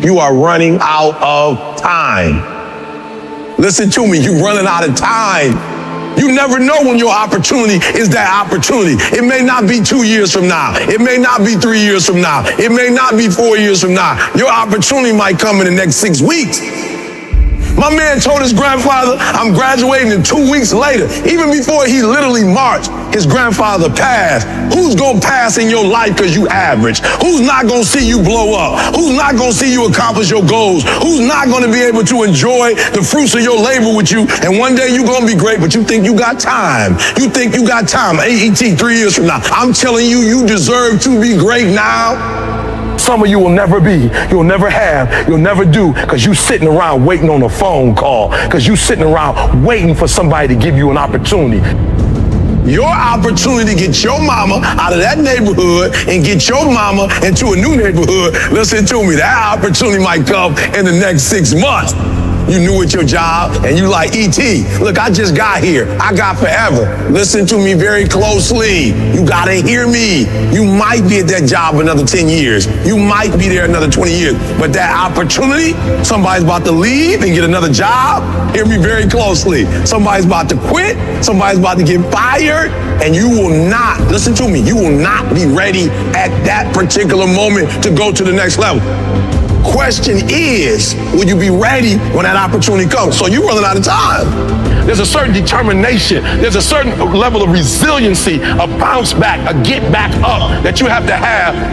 you are running out of time. Listen to me, you're running out of time. You never know when your opportunity is that opportunity. It may not be 2 years from now. It may not be 3 years from now. It may not be 4 years from now. Your opportunity might come in the next 6 weeks. My man told his grandfather, I'm graduating, and 2 weeks later, even before he literally marched, his grandfather passed. Who's gonna pass in your life because you average? Who's not gonna see you blow up? Who's not gonna see you accomplish your goals? Who's not gonna be able to enjoy the fruits of your labor with you? And one day you're gonna be great, but you think you got time. You think you got time. AET 3 years from now. I'm telling you, you deserve to be great now. Some of you will never be, you'll never have, you'll never do, because you sitting around waiting on a phone call, because you sitting around waiting for somebody to give you an opportunity. Your opportunity to get your mama out of that neighborhood and get your mama into a new neighborhood, listen to me, that opportunity might come in the next 6 months. You new at your job and you like, E.T., look, I just got here. I got forever. Listen to me very closely. You gotta hear me. You might be at that job another 10 years. You might be there another 20 years. But that opportunity, somebody's about to leave and get another job. Hear me very closely. Somebody's about to quit. Somebody's about to get fired. And you will not, listen to me, you will not be ready at that particular moment to go to the next level. Question is, will you be ready when that opportunity comes? So you're running out of time. There's a certain determination. There's a certain level of resiliency, a bounce back, a get back up that you have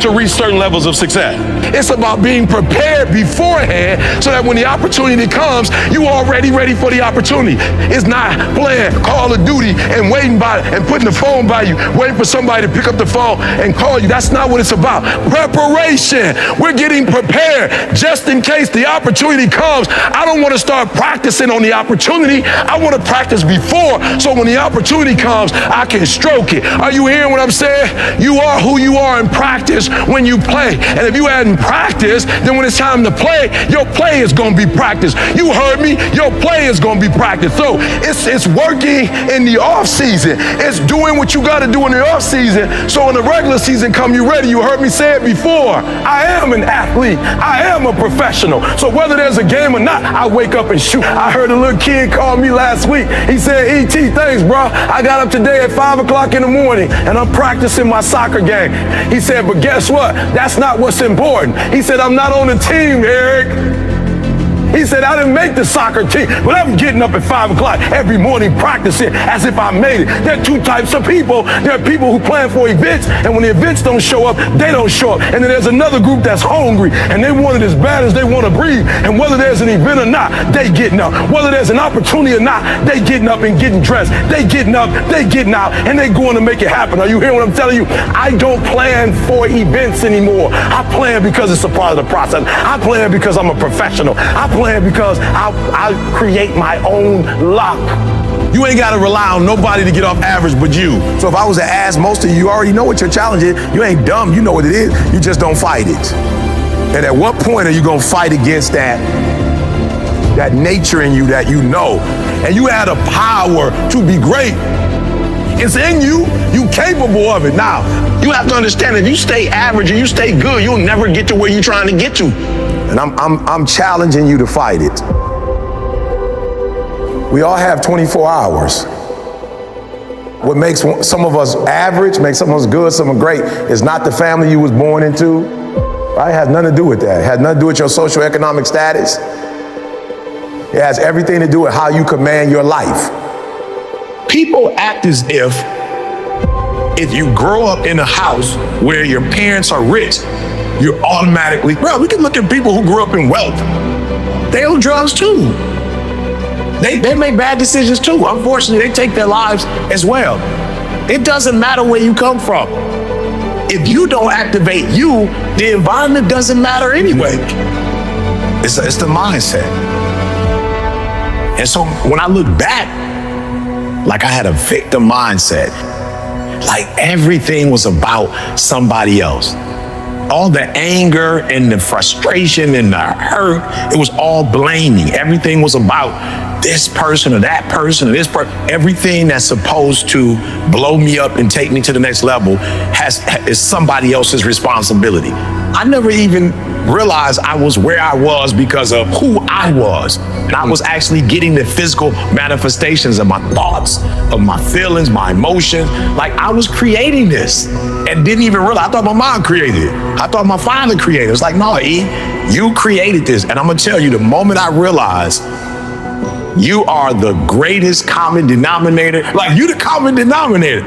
to reach certain levels of success. It's about being prepared beforehand so that when the opportunity comes, you are already ready for the opportunity. It's not playing Call of Duty and waiting by and putting the phone by you, waiting for somebody to pick up the phone and call you. That's not what it's about. Preparation. We're getting prepared just in case the opportunity comes. I don't want to start practicing on the opportunity. I want to practice before, so when the opportunity comes, I can stroke it. Are you hearing what I'm saying? You are who you are in practice when you play. And if you hadn't practiced, then when it's time to play, your play is going to be practiced. You heard me? Your play is going to be practiced. So it's working in the off season. It's doing what you got to do in the off season. So when the regular season come, you ready. You heard me say it before. I am an athlete. I am a professional. So whether there's a game or not, I wake up and shoot. I heard a little kid call me last week. He said, E.T., thanks, bro. I got up today at 5 o'clock in the morning and I'm practicing my soccer game. He said, but guess what? That's not what's important. He said, I'm not on the team, Eric. He said, I didn't make the soccer team, but I'm getting up at 5 o'clock every morning practicing as if I made it. There are two types of people. There are people who plan for events, and when the events don't show up, they don't show up. And then there's another group that's hungry, and they want it as bad as they want to breathe. And whether there's an event or not, they getting up. Whether there's an opportunity or not, they getting up and getting dressed. They getting up, they getting out, and they going to make it happen. Are you hearing what I'm telling you? I don't plan for events anymore. I plan because it's a part of the process. I plan because I'm a professional. I plan because I create my own luck. You ain't got to rely on nobody to get off average but you. So if I was to ask most of you, you already know what your challenge is. You ain't dumb. You know what it is. You just don't fight it. And at what point are you going to fight against that nature in you that you know? And you have the power to be great. It's in you. You capable of it. Now, you have to understand, if you stay average and you stay good, you'll never get to where you're trying to get to. And I'm challenging you to fight it. We all have 24 hours. What makes some of us average, makes some of us good, some of us great, is not the family you was born into. Right? It has nothing to do with that. It has nothing to do with your socioeconomic status. It has everything to do with how you command your life. People act as if you grow up in a house where your parents are rich, you're automatically, bro, we can look at people who grew up in wealth. They own drugs too. They make bad decisions too. Unfortunately, they take their lives as well. It doesn't matter where you come from. If you don't activate you, the environment doesn't matter anyway. It's the mindset. And so when I look back, like I had a victim mindset, like everything was about somebody else. All the anger and the frustration and the hurt, it was all blaming. Everything was about this person or that person or this person. Everything that's supposed to blow me up and take me to the next level is somebody else's responsibility. I never even realized I was where I was because of who I was. And I was actually getting the physical manifestations of my thoughts, of my feelings, my emotions. Like I was creating this and didn't even realize. I thought my mom created it. I thought my father created it. It's like, no, E, you created this. And I'm gonna tell you, the moment I realized you are the greatest common denominator, like you the common denominator.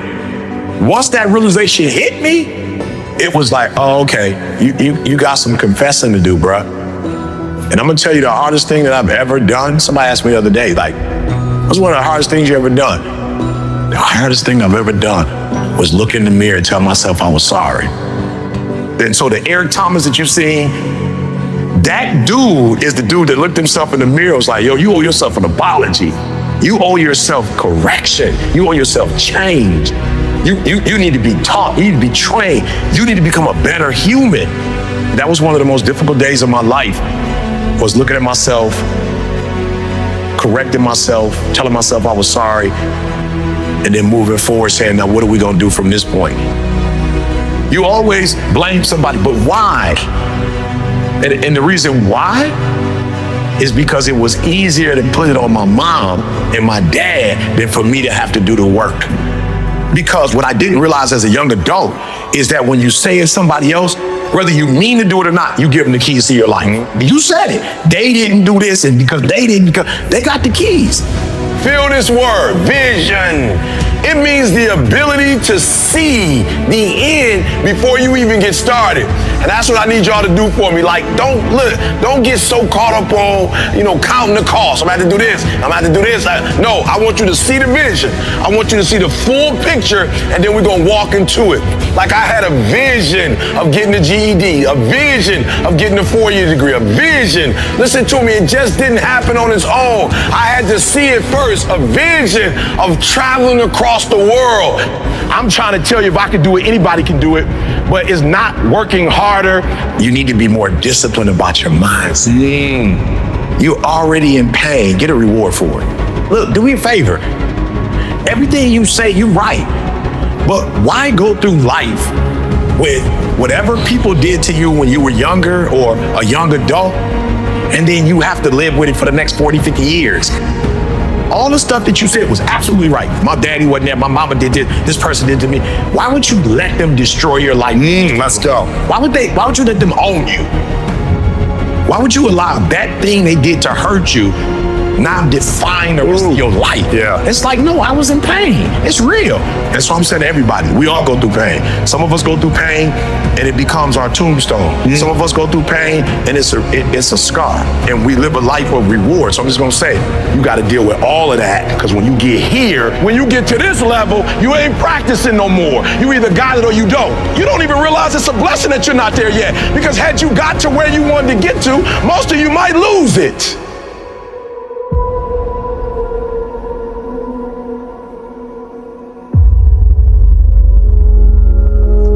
Once that realization hit me, it was like, oh, okay, you got some confessing to do, bruh. And I'm gonna tell you the hardest thing that I've ever done. Somebody asked me the other day, like, what's one of the hardest things you ever done? The hardest thing I've ever done was look in the mirror and tell myself I was sorry. And so the Eric Thomas that you've seen, that dude is the dude that looked himself in the mirror and was like, yo, you owe yourself an apology. You owe yourself correction. You owe yourself change. You need to be taught. You need to be trained. You need to become a better human. That was one of the most difficult days of my life, was looking at myself, correcting myself, telling myself I was sorry, and then moving forward saying, now what are we gonna do from this point? You always blame somebody, but why? And the reason why is because it was easier to put it on my mom and my dad than for me to have to do the work. Because what I didn't realize as a young adult is that when you say it's somebody else, whether you mean to do it or not, you give them the keys to your life. You said it. They didn't do this, and because they got the keys. Feel this word, vision. It means the ability to see the end before you even get started. And that's what I need y'all to do for me. Like, don't get so caught up on, counting the cost. I'm gonna have to do this. I'm gonna have to do this. No, I want you to see the vision. I want you to see the full picture, and then we're gonna walk into it. Like I had a vision of getting the GED, a vision of getting a 4-year degree, a vision. Listen to me, it just didn't happen on its own. I had to see it first, a vision of traveling across the world. I'm trying to tell you, if I can do it, anybody can do it, but it's not working harder. You need to be more disciplined about your mindset. You're already in pain. Get a reward for it. Look, do me a favor. Everything you say, you're right. But why go through life with whatever people did to you when you were younger or a young adult, and then you have to live with it for the next 40, 50 years? All the stuff that you said was absolutely right. My daddy wasn't there. My mama did this. This person did to me. Why would you let them destroy your life? Let's go. Why would you let them own you? Why would you allow that thing they did to hurt you now define the rest of your life? Yeah. It's like, no, I was in pain. It's real. That's what I'm saying to everybody. We all go through pain. Some of us go through pain and it becomes our tombstone. Some of us go through pain and it's a scar. And we live a life of reward. So I'm just gonna say, you gotta deal with all of that, because when you get here, when you get to this level, you ain't practicing no more. You either got it or you don't. You don't even realize it's a blessing that you're not there yet. Because had you got to where you wanted to get to, most of you might lose it.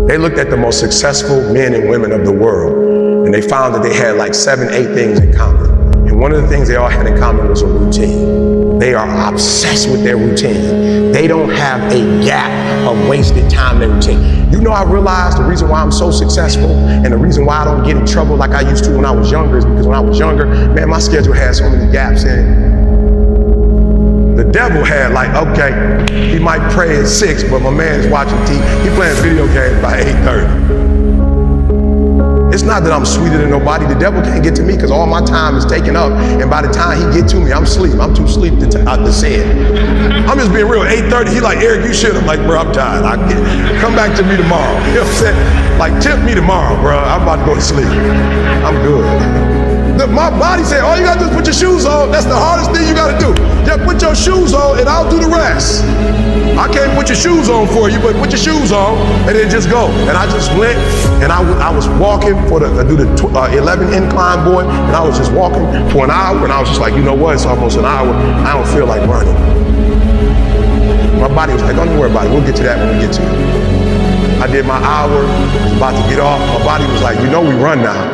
They looked at the most successful men and women of the world, and they found that they had like 7, 8 things in common. And one of the things they all had in common was a routine. They are obsessed with their routine. They don't have a gap of wasted time in their routine. You know, I realized the reason why I'm so successful and the reason why I don't get in trouble like I used to when I was younger is because when I was younger, man, my schedule had so many gaps in it. The devil had like, okay, he might pray at 6, but my man's watching TV. He playing video games by 8:30. It's not that I'm sweeter than nobody. The devil can't get to me because all my time is taken up. And by the time he get to me, I'm asleep. I'm too asleep to say it. I'm just being real. 8:30, he like, Eric, you should. I'm like, bro, I'm tired. Come back to me tomorrow. You know what I'm saying? Like, tip me tomorrow, bro. I'm about to go to sleep. I'm good. Look, my body said, all you gotta do is put your shoes on. That's the hardest thing you gotta do. Just put your shoes on and I'll do the rest. I can't put your shoes on for you, but put your shoes on and then just go. And I just went and I was walking I do the 11 incline, boy, and I was just walking for an hour, and I was just like, you know what, it's almost an hour. I don't feel like running. My body was like, don't worry about it. We'll get to that when we get to it. I did my hour, I was about to get off. My body was like, you know we run now.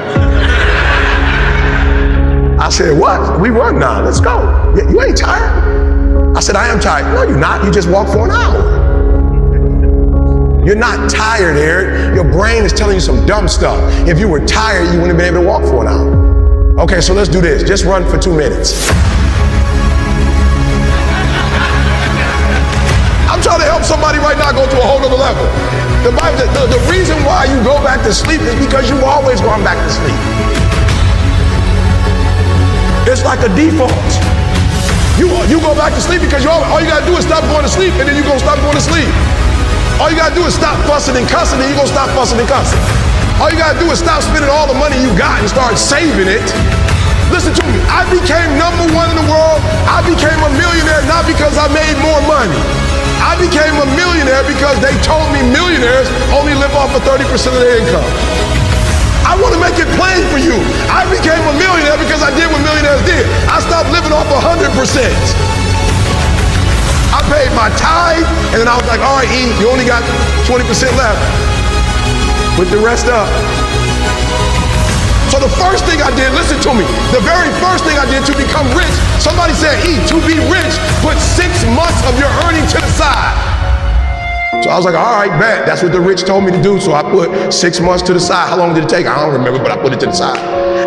I said, what? We run now, let's go. You ain't tired? I said, I am tired. No, you're not, you just walked for an hour. You're not tired, Eric. Your brain is telling you some dumb stuff. If you were tired, you wouldn't have been able to walk for an hour. Okay, so let's do this. Just run for 2 minutes. I'm trying to help somebody right now go to a whole other level. The reason why you go back to sleep is because you've always gone back to sleep. It's like a default. You go back to sleep because all you gotta do is stop going to sleep, and then you're gonna stop going to sleep. All you gotta do is stop fussing and cussing, and you're gonna stop fussing and cussing. All you gotta do is stop spending all the money you got and start saving it. Listen to me, I became #1 in the world. I became a millionaire not because I made more money. I became a millionaire because they told me millionaires only live off of 30% of their income. I want to make it plain for you. I became a millionaire because I did what millionaires did. I stopped living off 100%. I paid my tithe, and then I was like, all right, E, you only got 20% left. Put the rest up. So the first thing I did, listen to me, the very first thing I did to become rich, somebody said, E, to be rich, put 6 months of your earning to the side. So I was like, all right, bet. That's what the rich told me to do. So I put 6 months to the side. How long did it take? I don't remember, but I put it to the side.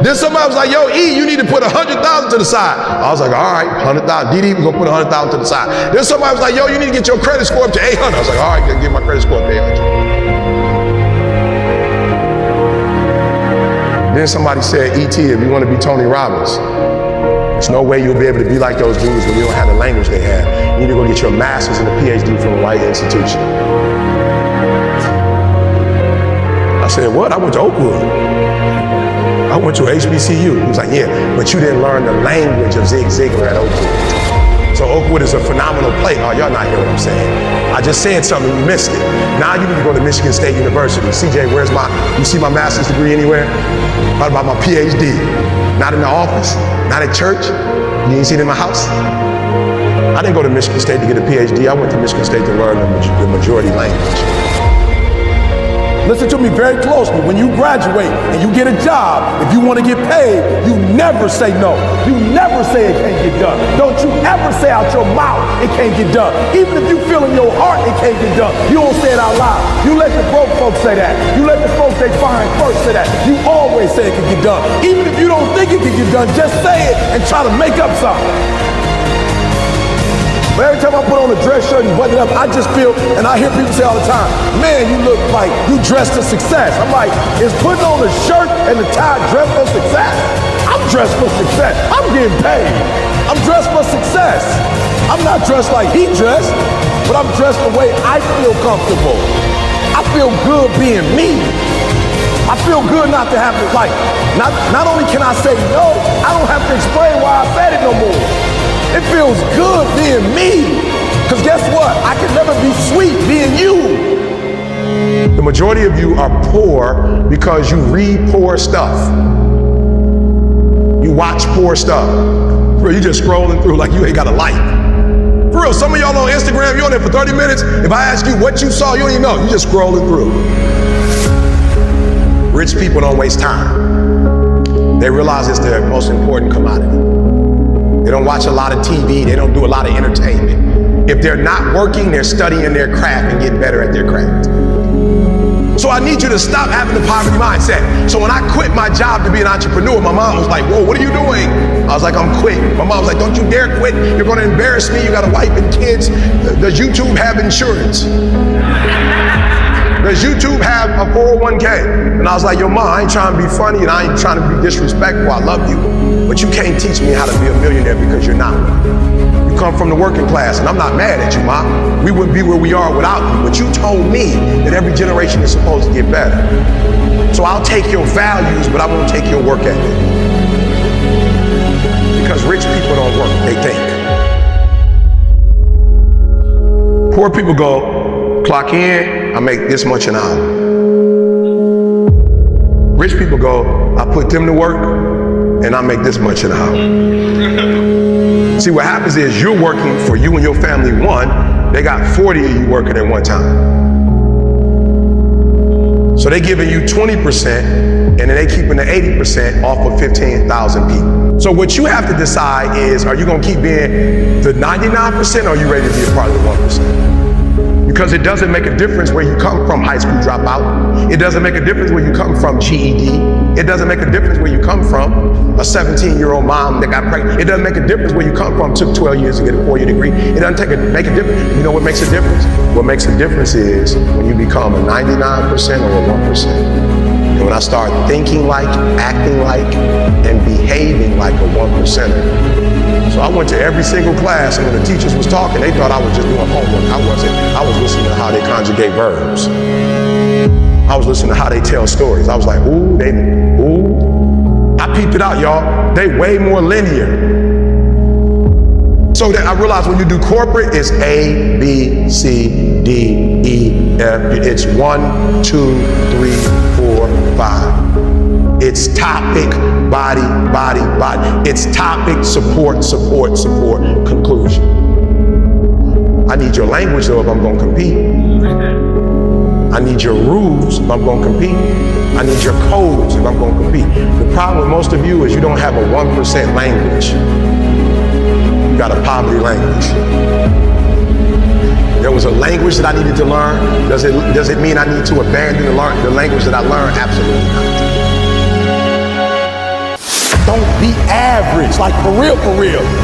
Then somebody was like, yo, E, you need to put 100,000 to the side. I was like, all right, 100,000. DD, we're gonna put 100,000 to the side. Then somebody was like, yo, you need to get your credit score up to 800. I was like, all right, get my credit score up to 800. Then somebody said, ET, if you want to be Tony Robbins, there's no way you'll be able to be like those dudes when you don't have the language they have. You need to go get your master's and a PhD from the right institution. I said, what? I went to Oakwood. I went to HBCU. He was like, yeah, but you didn't learn the language of Zig Ziglar at Oakwood. So Oakwood is a phenomenal place. Oh, y'all not hearing what I'm saying. I just said something, you missed it. Now you need to go to Michigan State University. CJ, you see my master's degree anywhere? What about my PhD? Not in the office, not at church. You didn't see it in my house? I didn't go to Michigan State to get a PhD. I went to Michigan State to learn the majority language. Listen to me very closely. When you graduate and you get a job, if you want to get paid, you never say no. You never say it can't get done. Don't you ever say out your mouth it can't get done. Even if you feel in your heart it can't get done, you don't say it out loud. You let the broke folks say that. You let the folks they find first say that. You always say it can get done. Even if you don't think it can get done, just say it and try to make up something. But every time I put on a dress shirt and button it up, I just feel, and I hear people say all the time, man, you look like you dressed for success. I'm like, is putting on a shirt and a tie dressed for success? I'm dressed for success. I'm getting paid. I'm dressed for success. I'm not dressed like he dressed, but I'm dressed the way I feel comfortable. I feel good being me. I feel good not to have to, like, not only can I say no, I don't have to explain why I said it no more. It feels good being me. Because guess what? I can never be sweet being you. The majority of you are poor because you read poor stuff. You watch poor stuff. Bro, you just scrolling through like you ain't got a life. For real, some of y'all on Instagram, you're on there for 30 minutes. If I ask you what you saw, you don't even know. You just scrolling through. Rich people don't waste time. They realize it's their most important commodity. They don't watch a lot of TV. They don't do a lot of entertainment. If they're not working, they're studying their craft and getting better at their craft. So I need you to stop having the poverty mindset. So when I quit my job to be an entrepreneur, my mom was like, whoa, what are you doing? I was like, I'm quitting. My mom was like, don't you dare quit. You're going to embarrass me. You got a wife and kids. Does YouTube have insurance? Does YouTube have a 401k? And I was like, yo, Mom, I ain't trying to be funny and I ain't trying to be disrespectful. I love you. But you can't teach me how to be a millionaire because you're not one. You come from the working class, and I'm not mad at you, Mom. We wouldn't be where we are without you. But you told me that every generation is supposed to get better. So I'll take your values, but I won't take your work ethic. Because rich people don't work, they think. Poor people go, clock in, I make this much an hour. Rich people go, I put them to work, and I make this much an hour. See, what happens is you're working for you and your family, one, they got 40 of you working at one time. So they giving you 20%, and then they keeping the 80% off of 15,000 people. So what you have to decide is, are you gonna keep being the 99%, or are you ready to be a part of the 1%? Because it doesn't make a difference where you come from, high school dropout. It doesn't make a difference where you come from, GED. It doesn't make a difference where you come from, a 17-year-old mom that got pregnant. It doesn't make a difference where you come from, took 12 years to get a 4-year degree. It doesn't make a difference. You know what makes a difference? What makes a difference is when you become a 99% or a 1%. And when I start thinking like, acting like, and behaving like a 1%er. So I went to every single class, and when the teachers was talking, they thought I was just doing homework. I wasn't. I was listening to how they conjugate verbs. I was listening to how they tell stories. I was like, ooh. I peeped it out, y'all. They way more linear. So that I realized when you do corporate, it's A, B, C, D, E, F. It's 1, 2, 3, 4, 5. It's topic, body. It's topic, support, conclusion. I need your language though if I'm gonna compete. I need your rules if I'm gonna compete. I need your codes if I'm gonna compete. The problem with most of you is you don't have a 1% language. You got a poverty language. There was a language that I needed to learn. Does it mean I need to abandon the language that I learned? Absolutely not. Don't be average, like for real.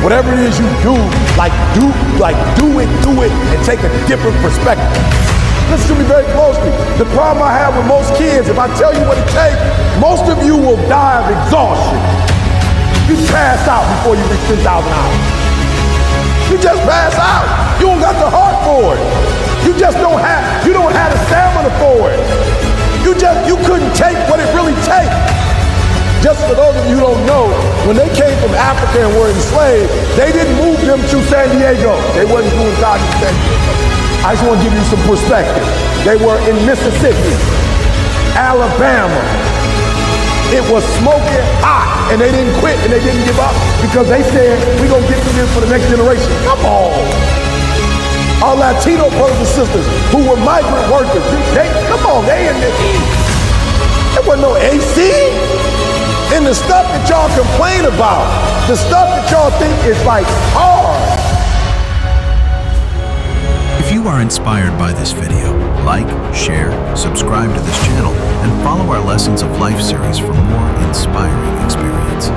Whatever it is you do, do it, and take a different perspective. Listen to me very closely. The problem I have with most kids, if I tell you what it takes, most of you will die of exhaustion. You pass out before you reach 10,000 hours. You just pass out. You don't got the heart for it. You don't have the stamina for it. You couldn't take what it really takes. Just for those of you who don't know, when they came from Africa and were enslaved, they didn't move them to San Diego. They wasn't doing God in San Diego. I just want to give you some perspective. They were in Mississippi, Alabama. It was smoking hot, and they didn't quit and they didn't give up because they said, we're going to get through this for the next generation. Come on. Our Latino brothers and sisters who were migrant workers, they in the heat. There wasn't no AC. And the stuff that y'all complain about, the stuff that y'all think is like hard. If you are inspired by this video, like, share, subscribe to this channel, and follow our Lessons of Life series for more inspiring experience.